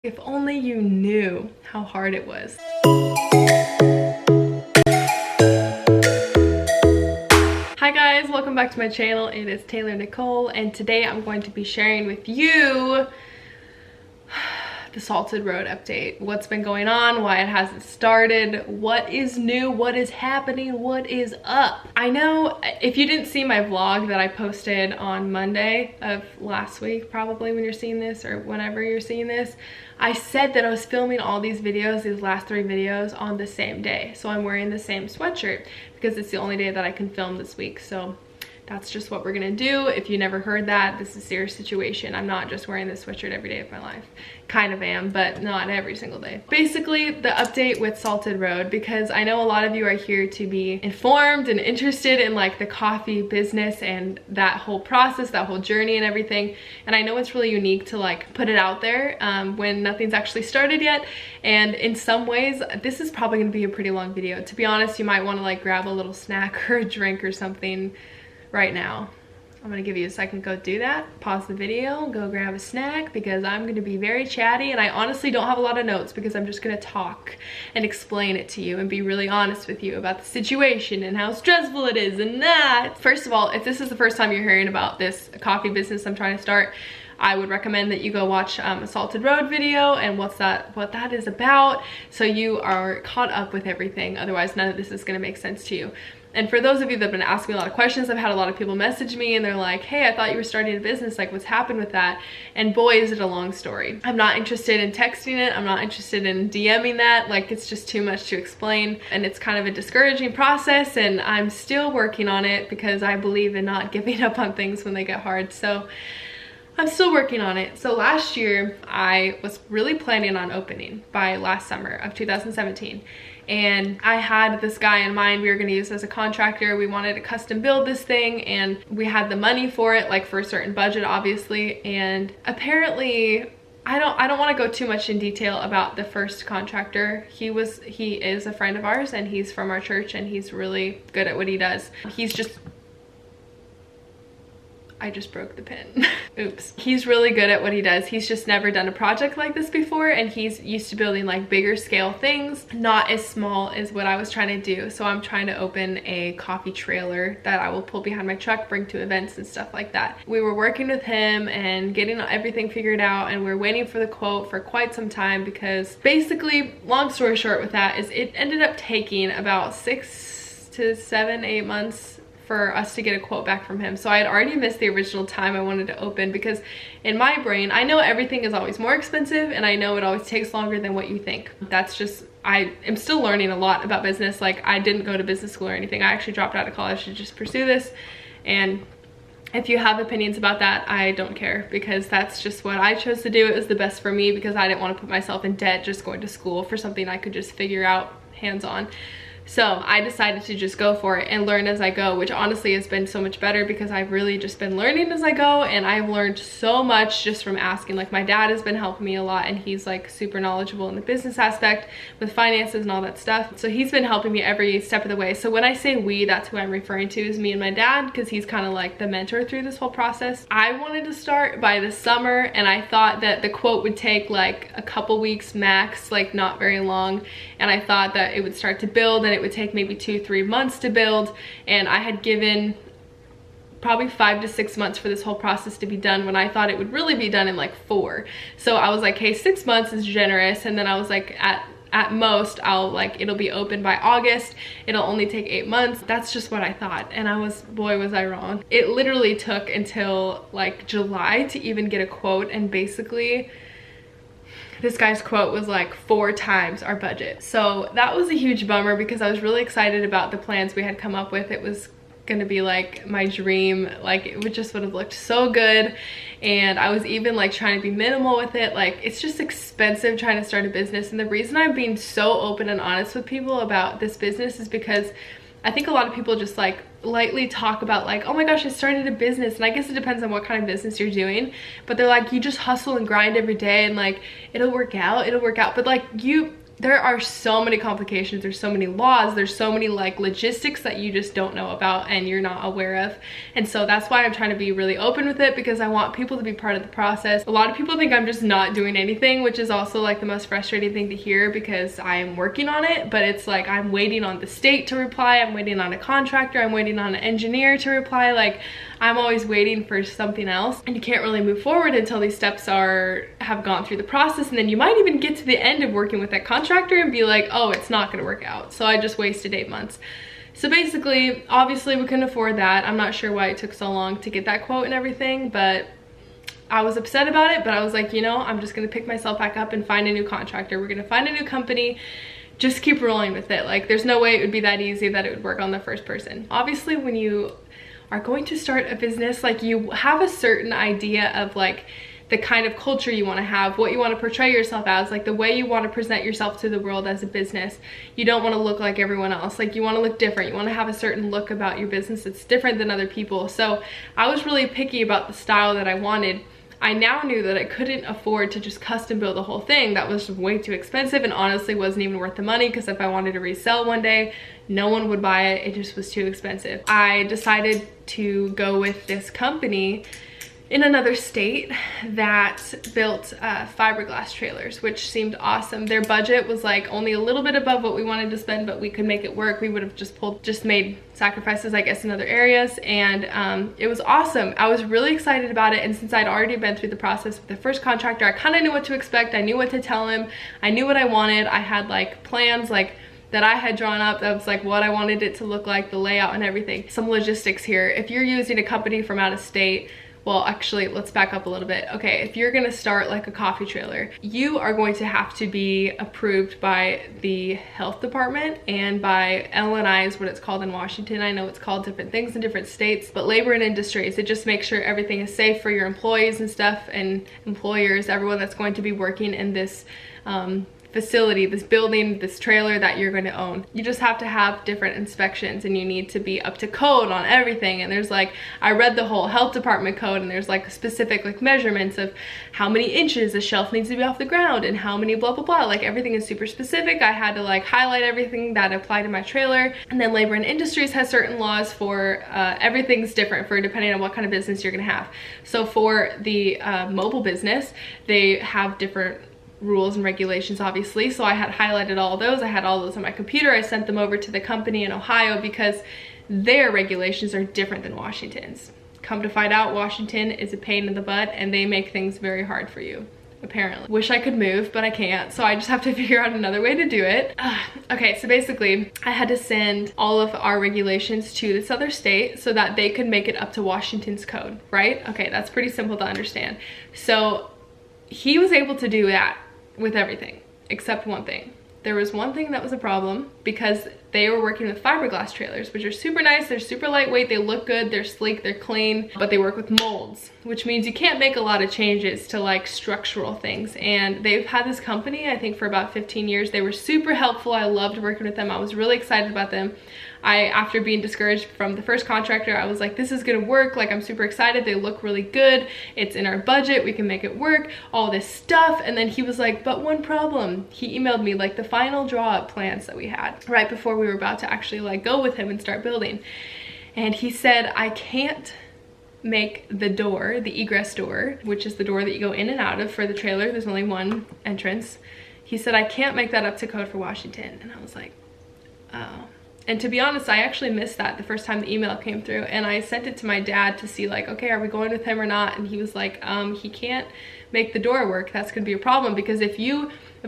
If only you knew how hard it was. Hi guys, welcome back to my channel. It is Taylor Nicole, and today I'm going to be sharing with you the Salted Road update. What's been going on, why it hasn't started, what is new, what is happening, what is up. I know if you didn't see my vlog that I posted on Monday of last week, probably when you're seeing this or whenever you're seeing this, I said that I was filming all these videos, these last 3 videos on the same day. So I'm wearing the same sweatshirt because it's the only day that I can film this week. So that's just what we're gonna do. If you never heard that, this is a serious situation. I'm not just wearing this sweatshirt every day of my life. Kind of am, but not every single day. Basically, the update with Salted Road, because I know a lot of you are here to be informed and interested in like the coffee business and that whole process, that whole journey and everything. And I know it's really unique to like put it out there when nothing's actually started yet. And in some ways, this is probably gonna be a pretty long video. To be honest, you might wanna like grab a little snack or a drink or something right now. I'm gonna give you a second, go do that, pause the video, go grab a snack, because I'm gonna be very chatty and I honestly don't have a lot of notes because I'm just gonna talk and explain it to you and be really honest with you about the situation and how stressful it is and that. First of all, if this is the first time you're hearing about this coffee business I'm trying to start, I would recommend that you go watch a Salted Road video and what that is about, so you are caught up with everything. Otherwise, none of this is gonna make sense to you. And for those of you that have been asking me a lot of questions, I've had a lot of people message me and they're like, hey, I thought you were starting a business, like what's happened with that? And boy, is it a long story. I'm not interested in texting it. I'm not interested in DMing that. Like, it's just too much to explain. And it's kind of a discouraging process, and I'm still working on it because I believe in not giving up on things when they get hard. So I'm still working on it. So last year, I was really planning on opening by last summer of 2017. And I had this guy in mind we were gonna use as a contractor. We wanted to custom build this thing, and we had the money for it, like for a certain budget, obviously. And apparently, I don't want to go too much in detail about the first contractor. He is a friend of ours, and he's from our church, and he's really good at what he does. I just broke the pen. Oops. He's really good at what he does. He's just never done a project like this before, and he's used to building like bigger scale things, not as small as what I was trying to do. So I'm trying to open a coffee trailer that I will pull behind my truck, bring to events and stuff like that. We were working with him and getting everything figured out, and we're waiting for the quote for quite some time, because basically, long story short with that, is it ended up taking about 6 to 7, 8 months for us to get a quote back from him. So I had already missed the original time I wanted to open, because in my brain, I know everything is always more expensive, and I know it always takes longer than what you think. That's just, I am still learning a lot about business. Like, I didn't go to business school or anything. I actually dropped out of college to just pursue this. And if you have opinions about that, I don't care, because that's just what I chose to do. It was the best for me because I didn't want to put myself in debt just going to school for something I could just figure out hands-on. So I decided to just go for it and learn as I go, which honestly has been so much better because I've really just been learning as I go, and I've learned so much just from asking. Like, my dad has been helping me a lot, and he's like super knowledgeable in the business aspect with finances and all that stuff. So he's been helping me every step of the way. So when I say we, that's who I'm referring to, is me and my dad, because he's kind of like the mentor through this whole process. I wanted to start by the summer, and I thought that the quote would take like a couple weeks max, like not very long. And I thought that it would start to build, and it would take maybe 2-3 months to build, and I had given probably 5 to 6 months for this whole process to be done, when I thought it would really be done in like 4. So I was like, hey, 6 months is generous. And then I was like, at most, it'll be open by August. It'll only take 8 months. That's just what I thought. And boy, was I wrong. It literally took until like July to even get a quote, and basically this guy's quote was like 4 times our budget. So that was a huge bummer, because I was really excited about the plans we had come up with. It was gonna be like my dream. Like, it would have looked so good. And I was even like trying to be minimal with it. Like, it's just expensive trying to start a business. And the reason I'm being so open and honest with people about this business is because I think a lot of people just like lightly talk about like, oh my gosh, I started a business. And I guess it depends on what kind of business you're doing, but they're like, you just hustle and grind every day and like it'll work out. But like, there are so many complications, there's so many laws, there's so many like logistics that you just don't know about and you're not aware of. And so that's why I'm trying to be really open with it, because I want people to be part of the process. A lot of people think I'm just not doing anything, which is also like the most frustrating thing to hear, because I'm working on it, but it's like I'm waiting on the state to reply, I'm waiting on a contractor, I'm waiting on an engineer to reply. Like I'm always waiting for something else, and you can't really move forward until these steps have gone through the process. And then you might even get to the end of working with that contractor and be like, oh, it's not gonna work out, so I just wasted 8 months. So basically, obviously we couldn't afford that. I'm not sure why it took so long to get that quote and everything, but I was upset about it. But I was like, you know, I'm just gonna pick myself back up and find a new contractor. We're gonna find a new company, just keep rolling with it. Like there's no way it would be that easy that it would work on the first person. Obviously, when you are going to start a business, like you have a certain idea of like the kind of culture you want to have, what you want to portray yourself as, like the way you want to present yourself to the world as a business. You don't want to look like everyone else. Like you want to look different. You want to have a certain look about your business that's different than other people. So I was really picky about the style that I wanted. I now knew that I couldn't afford to just custom build the whole thing. That was way too expensive, and honestly wasn't even worth the money, because if I wanted to resell one day, no one would buy it. It just was too expensive. I decided to go with this company in another state that built fiberglass trailers, which seemed awesome. Their budget was like only a little bit above what we wanted to spend, but we could make it work. We would have just made sacrifices, I guess, in other areas, and it was awesome. I was really excited about it, and since I'd already been through the process with the first contractor, I kind of knew what to expect. I knew what to tell him. I knew what I wanted. I had like plans like that I had drawn up. That was like what I wanted it to look like, the layout and everything. Some logistics here. If you're using a company from out of state, well, actually, let's back up a little bit. Okay, if you're gonna start like a coffee trailer, you are going to have to be approved by the health department and by LNI is what it's called in Washington. I know it's called different things in different states, but labor and industries, it just makes sure everything is safe for your employees and stuff, and employers, everyone that's going to be working in this facility, this building, this trailer that you're going to own. You just have to have different inspections, and you need to be up to code on everything. And there's like, I read the whole health department code, and there's like specific like measurements of how many inches a shelf needs to be off the ground and how many blah blah blah. Like everything is super specific. I had to like highlight everything that applied to my trailer. And then labor and industries has certain laws for everything's different for depending on what kind of business you're gonna have. So for the mobile business, they have different rules and regulations, obviously. So I had highlighted all those. I had all those on my computer. I sent them over to the company in Ohio because their regulations are different than Washington's. Come to find out, Washington is a pain in the butt, and they make things very hard for you, apparently. Wish I could move, but I can't, so I just have to figure out another way to do it. Okay, so basically I had to send all of our regulations to this other state so that they could make it up to Washington's code, right? Okay, that's pretty simple to understand. So he was able to do that with everything except one thing. There was one thing that was a problem, because they were working with fiberglass trailers, which are super nice, they're super lightweight, they look good, they're sleek, they're clean, but they work with molds, which means you can't make a lot of changes to like structural things. And they've had this company, I think, for about 15 years. They were super helpful. I loved working with them. I was really excited about them. After being discouraged from the first contractor, I was like, this is gonna work. Like, I'm super excited. They look really good. It's in our budget. We can make it work, all this stuff. And then he was like, but one problem. He emailed me like the final draw up plans that we had right before we were about to actually like go with him and start building. And he said, I can't make the door, the egress door, which is the door that you go in and out of for the trailer. There's only one entrance. He said, I can't make that up to code for Washington. And I was like, oh. And to be honest, I actually missed that the first time the email came through, and I sent it to my dad to see like, okay, are we going with him or not? And he was like, he can't make the door work. That's gonna be a problem, because if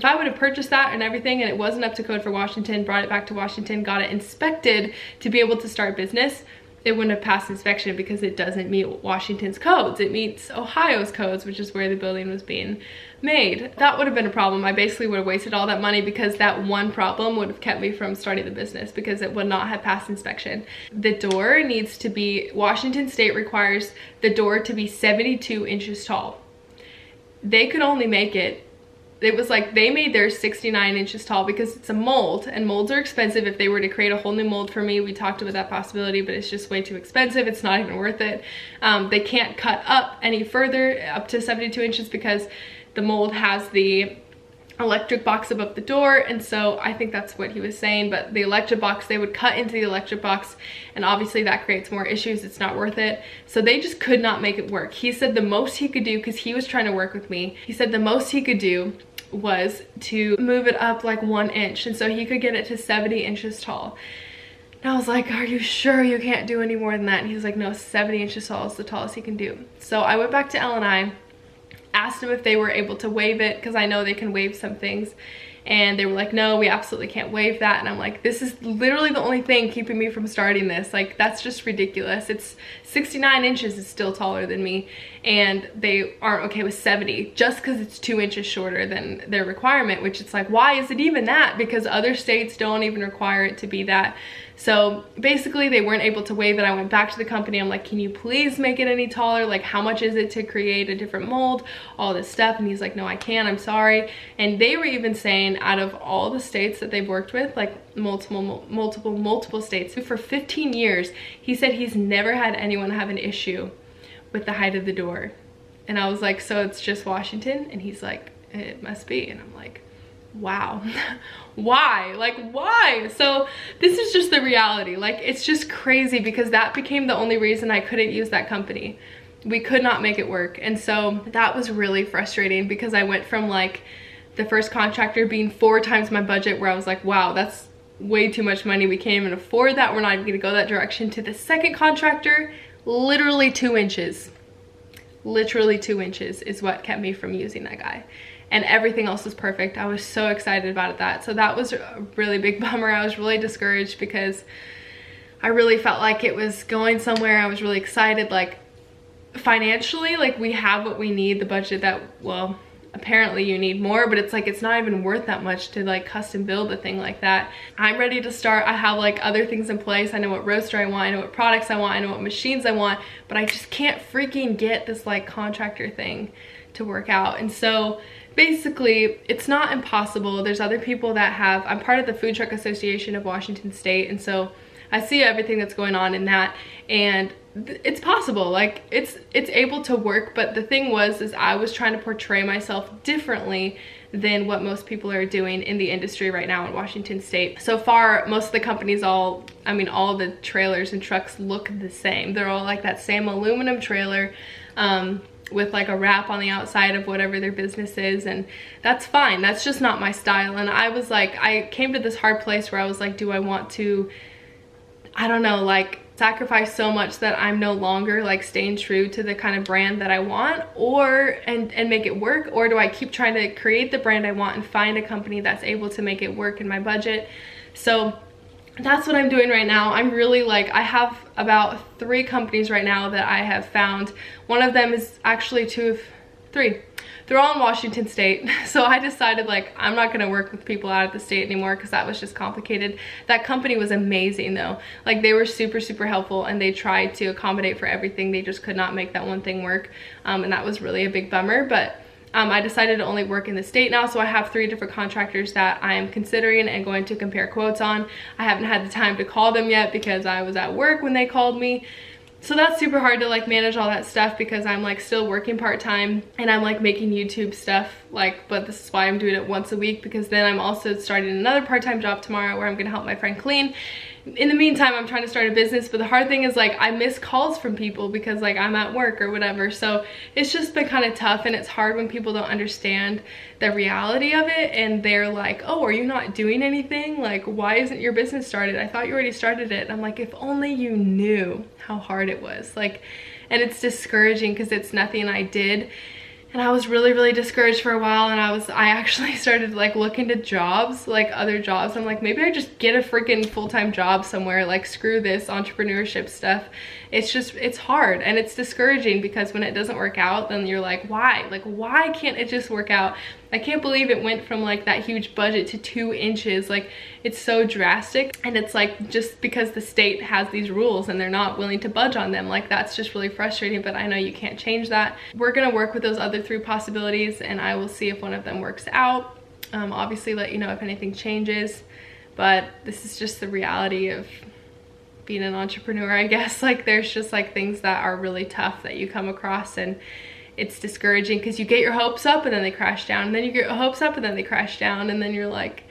I would have purchased that and everything and it wasn't up to code for Washington, brought it back to Washington, got it inspected to be able to start business, it wouldn't have passed inspection because it doesn't meet Washington's codes. It meets Ohio's codes, which is where the building was being made. That would have been a problem. I basically would have wasted all that money, because that one problem would have kept me from starting the business, because it would not have passed inspection. The door needs to be, Washington state requires the door to be 72 inches tall. They could only make it was like they made theirs 69 inches tall because it's a mold, and molds are expensive. If they were to create a whole new mold for me, we talked about that possibility, but it's just way too expensive. It's not even worth it. They can't cut up any further up to 72 inches because the mold has the electric box above the door, and so I think that's what he was saying. But the electric box, they would cut into the electric box, and obviously that creates more issues. It's not worth it. So they just could not make it work. He said the most he could do, because he was trying to work with me, he said the most he could do was to move it up like 1 inch, and so he could get it to 70 inches tall. And I was like, are you sure you can't do any more than that? And he was like, no, 70 inches tall is the tallest he can do. So I went back to L&I, asked them if they were able to waive it, because I know they can waive some things, and they were like, no, we absolutely can't waive that. And I'm like, this is literally the only thing keeping me from starting this. Like, that's just ridiculous. It's 69 inches is still taller than me, and they aren't okay with 70 just because it's 2 inches shorter than their requirement, which it's like, why is it even that? Because other states don't even require it to be that. So basically they weren't able to waive it. I went back to the company. I'm like, can you please make it any taller? Like, how much is it to create a different mold? All this stuff. And he's like, no, I can't, I'm sorry. And they were even saying, out of all the states that they've worked with, like multiple states, for 15 years, he said he's never had anyone have an issue with the height of the door. And I was like, so it's just Washington? And he's like, it must be. And I'm like, wow. Why? Like, why? So this is just the reality. Like, it's just crazy, because that became the only reason I couldn't use that company. We could not make it work. And so that was really frustrating, because I went from like the first contractor being 4 times my budget, where I was like, wow, that's way too much money, we can't even afford that, we're not even gonna go that direction, to the second contractor, literally 2 inches. Literally 2 inches is what kept me from using that guy. And everything else was perfect. I was so excited about that. So that was a really big bummer. I was really discouraged, because I really felt like it was going somewhere. I was really excited, like financially, like we have what we need, the budget that, well, apparently you need more, but it's like, it's not even worth that much to like custom build a thing like that. I'm ready to start. I have like other things in place. I know what roaster I want, I know what products I want, I know what machines I want, but I just can't freaking get this like contractor thing to work out. And so basically it's not impossible. There's other people that have, I'm part of the Food Truck Association of Washington State, and so I see everything that's going on in that, and it's possible, like it's able to work. But the thing is I was trying to portray myself differently than what most people are doing in the industry right now in Washington State. So far, most of the companies, all the trailers and trucks look the same. They're all like that same aluminum trailer, with like a wrap on the outside of whatever their business is, and that's fine. That's just not my style. And I was like, I came to this hard place where I was like, do I want to, I don't know, like sacrifice so much that I'm no longer like staying true to the kind of brand that I want, or and make it work, or do I keep trying to create the brand I want and find a company that's able to make it work in my budget? So that's what I'm doing right now. I'm really like, I have about 3 companies right now that I have found. One of them is actually 3. They're all in Washington State. So I decided like, I'm not gonna work with people out of the state anymore, because that was just complicated. That company was amazing though. Like, they were super, super helpful, and they tried to accommodate for everything. They just could not make that one thing work. And that was really a big bummer. But I decided to only work in the state now, so I have 3 different contractors that I am considering and going to compare quotes on. I haven't had the time to call them yet, because I was at work when they called me. So that's super hard to like manage all that stuff, because I'm like still working part-time, and I'm like making YouTube stuff, like, but this is why I'm doing it once a week, because then I'm also starting another part-time job tomorrow where I'm gonna help my friend clean. In the meantime, I'm trying to start a business, but the hard thing is like, I miss calls from people because like I'm at work or whatever. So it's just been kind of tough, and it's hard when people don't understand the reality of it, and they're like, oh, are you not doing anything? Like, why isn't your business started? I thought you already started it. And I'm like, if only you knew how hard it was. Like, and it's discouraging because it's nothing I did. And I was really, really discouraged for a while, and I actually started like looking to jobs, like other jobs. I'm like, maybe I just get a freaking full-time job somewhere, like screw this entrepreneurship stuff. It's just, it's hard, and it's discouraging, because when it doesn't work out, then you're like, why? Like, why can't it just work out? I can't believe it went from like that huge budget to 2 inches. Like, it's so drastic, and it's like, just because the state has these rules and they're not willing to budge on them, like that's just really frustrating. But I know you can't change that. We're gonna work with those other 3 possibilities, and I will see if one of them works out. Obviously let you know if anything changes, but this is just the reality of being an entrepreneur, I guess. Like, there's just like things that are really tough that you come across, and it's discouraging because you get your hopes up and then they crash down, and then you get your hopes up and then they crash down, and then you're like,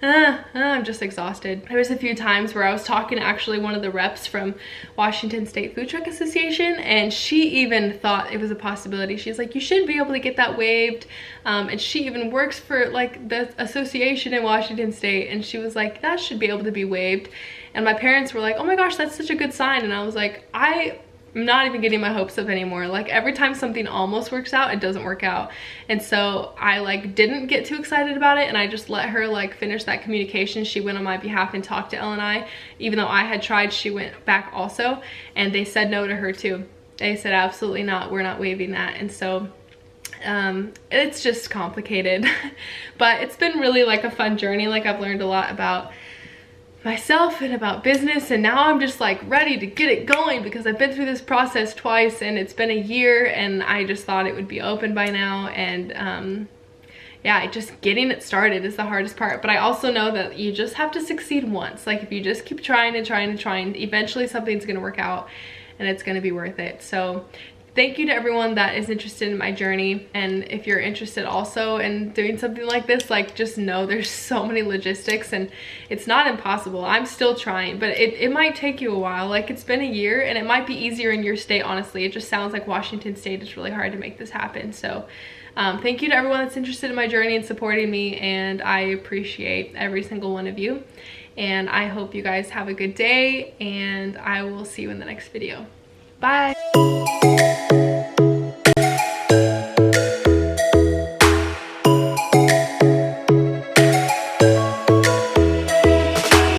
I'm just exhausted. There was a few times where I was talking to actually one of the reps from Washington State Food Truck Association, and she even thought it was a possibility. She's like, you should be able to get that waived. And she even works for like the association in Washington State, and she was like, that should be able to be waived. And my parents were like, oh my gosh, that's such a good sign. And I was like, I'm not even getting my hopes up anymore. Like every time something almost works out, it doesn't work out. And so I like didn't get too excited about it, and I just let her like finish that communication. She went on my behalf and talked to LNI. Even though I had tried, she went back also, and they said no to her too. They said absolutely not, we're not waiving that. And so it's just complicated. But it's been really like a fun journey. Like I've learned a lot about myself and about business, and now I'm just like ready to get it going because I've been through this process twice and it's been a year, and I just thought it would be open by now. And yeah, just getting it started is the hardest part. But I also know that you just have to succeed once. Like if you just keep trying and trying and trying, eventually something's gonna work out and it's gonna be worth it. So thank you to everyone that is interested in my journey. And if you're interested also in doing something like this, like just know there's so many logistics and it's not impossible. I'm still trying, but it might take you a while. Like it's been a year, and it might be easier in your state, honestly. It just sounds like Washington State is really hard to make this happen. So thank you to everyone that's interested in my journey and supporting me, and I appreciate every single one of you. And I hope you guys have a good day, and I will see you in the next video. Bye.